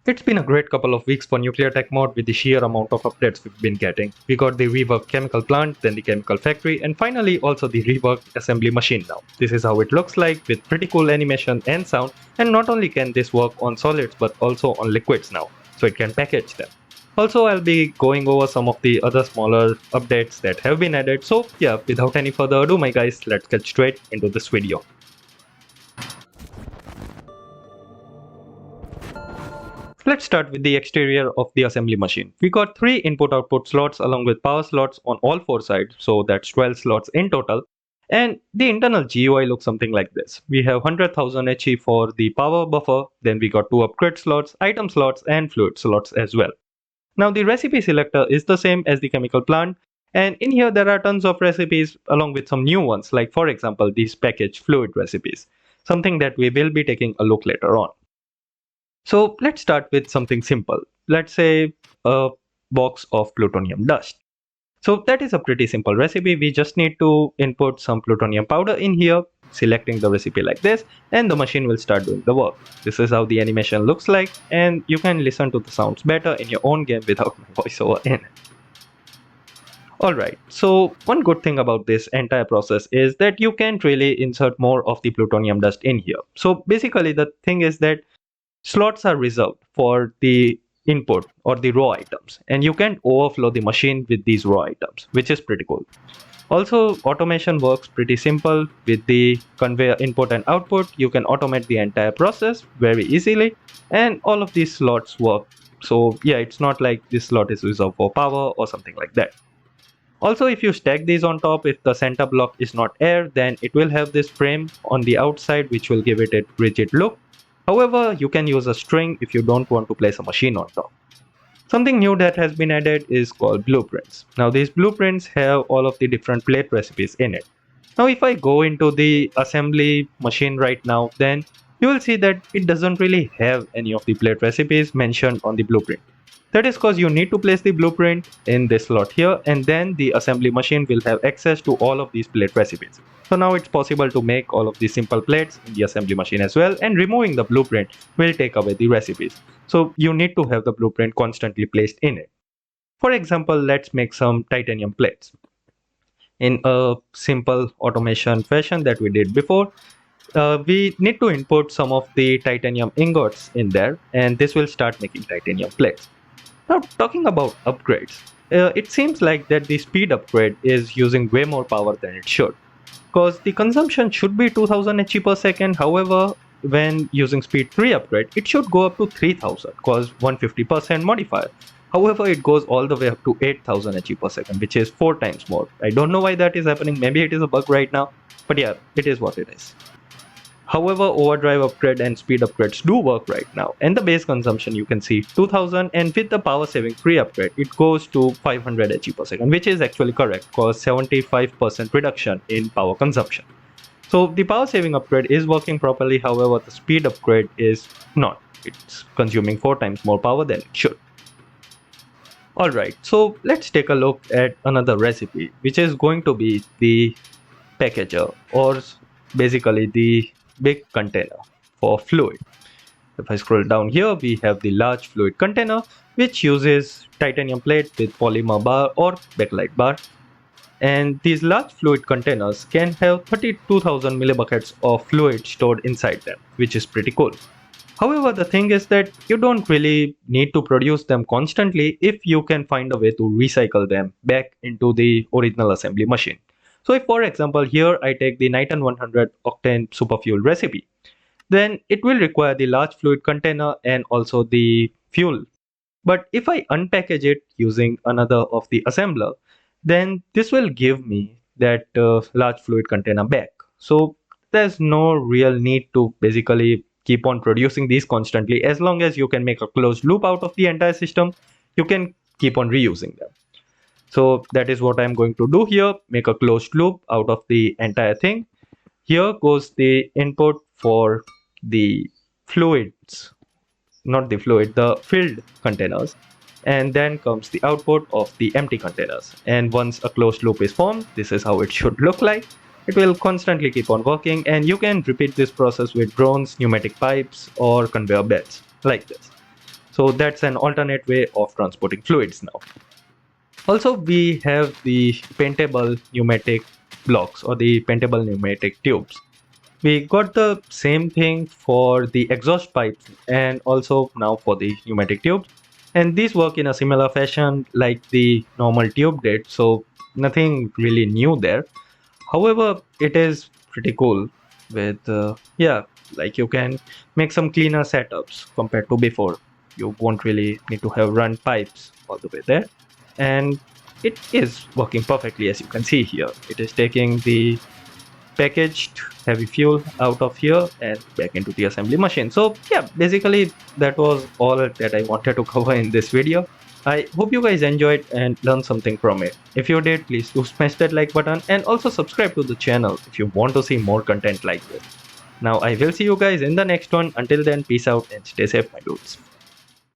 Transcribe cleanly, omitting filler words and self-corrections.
It's been a great couple of weeks for nuclear tech mode with the sheer amount of updates we've been getting. We got the reworked chemical plant, then the chemical factory, and finally also the reworked assembly machine now. This is how it looks like with pretty cool animation and sound, and not only can this work on solids but also on liquids now, so it can package them. Also, I'll be going over some of the other smaller updates that have been added, so yeah, without any further ado my guys, let's get straight into this video. Let's start with the exterior of the assembly machine. We got 3 input-output slots along with power slots on all 4 sides, so that's 12 slots in total. And the internal GUI looks something like this. We have 100,000 HE for the power buffer, then we got 2 upgrade slots, item slots, and fluid slots as well. Now the recipe selector is the same as the chemical plant, and in here there are tons of recipes along with some new ones, like for example these packaged fluid recipes, something that we will be taking a look later on. So let's start with something simple. Let's say a box of plutonium dust. So that is a pretty simple recipe. We just need to input some plutonium powder in here, selecting the recipe like this, and the machine will start doing the work. This is how the animation looks like, and you can listen to the sounds better in your own game without my voiceover in it. Alright, so one good thing about this entire process is that you can't really insert more of the plutonium dust in here. So basically the thing is that slots are reserved for the input or the raw items, and you can't overflow the machine with these raw items, which is pretty cool. Also, automation works pretty simple with the conveyor input and output. You can automate the entire process very easily, and all of these slots work. So yeah, it's not like this slot is reserved for power or something like that. Also, if you stack these on top, if the center block is not air, then it will have this frame on the outside which will give it a rigid look. However, you can use a string if you don't want to place a machine on top. Something new that has been added is called blueprints. Now these blueprints have all of the different plate recipes in it. Now if I go into the assembly machine right now, then you will see that it doesn't really have any of the plate recipes mentioned on the blueprint. That is because you need to place the blueprint in this slot here, and then the assembly machine will have access to all of these plate recipes. So now it's possible to make all of these simple plates in the assembly machine as well, and removing the blueprint will take away the recipes. So you need to have the blueprint constantly placed in it. For example, let's make some titanium plates. In a simple automation fashion that we did before, we need to input some of the titanium ingots in there, and this will start making titanium plates. Now talking about upgrades, it seems like that the speed upgrade is using way more power than it should, because the consumption should be 2000 HE per second. However, when using speed 3 upgrade, it should go up to 3000 because 150% modifier. However, it goes all the way up to 8000 HE per second, which is 4 times more. I don't know why that is happening. Maybe it is a bug right now, but yeah, it is what it is. However, overdrive upgrade and speed upgrades do work right now, and the base consumption you can see 2000, and with the power saving 3 upgrade it goes to 500 HE per second, which is actually correct because 75% reduction in power consumption. So the power saving upgrade is working properly, however the speed upgrade is not. It's consuming 4 times more power than it should. Alright, so let's take a look at another recipe, which is going to be the packager, or basically the big container for fluid. If I scroll down here, we have the large fluid container, which uses titanium plate with polymer bar or backlight bar. And these large fluid containers can have 32,000 millibuckets of fluid stored inside them, which is pretty cool. However, the thing is that you don't really need to produce them constantly if you can find a way to recycle them back into the original assembly machine. So if for example here I take the Niton 100 octane superfuel recipe, then it will require the large fluid container and also the fuel. But if I unpackage it using another of the assembler, then this will give me that large fluid container back. So there's no real need to basically keep on producing these constantly. As long as you can make a closed loop out of the entire system, you can keep on reusing them. So that is what I'm going to do here, make a closed loop out of the entire thing. Here goes the input for the fluids, not the fluid, the filled containers. And then comes the output of the empty containers. And once a closed loop is formed, this is how it should look like. It will constantly keep on working, and you can repeat this process with drones, pneumatic pipes, or conveyor belts like this. So that's an alternate way of transporting fluids now. Also, we have the paintable pneumatic blocks or the paintable pneumatic tubes. We got the same thing for the exhaust pipes and also now for the pneumatic tubes. And these work in a similar fashion like the normal tube did, so nothing really new there. However, it is pretty cool with, yeah, like you can make some cleaner setups compared to before. You won't really need to have run pipes all the way there. And it is working perfectly as you can see here. It is taking the packaged heavy fuel out of here and back into the assembly machine. So yeah, basically that was all that I wanted to cover in this video. I hope you guys enjoyed and learned something from it. If you did, please do smash that like button and also subscribe to the channel if you want to see more content like this. Now I will see you guys in the next one. Until then, peace out and stay safe, my dudes.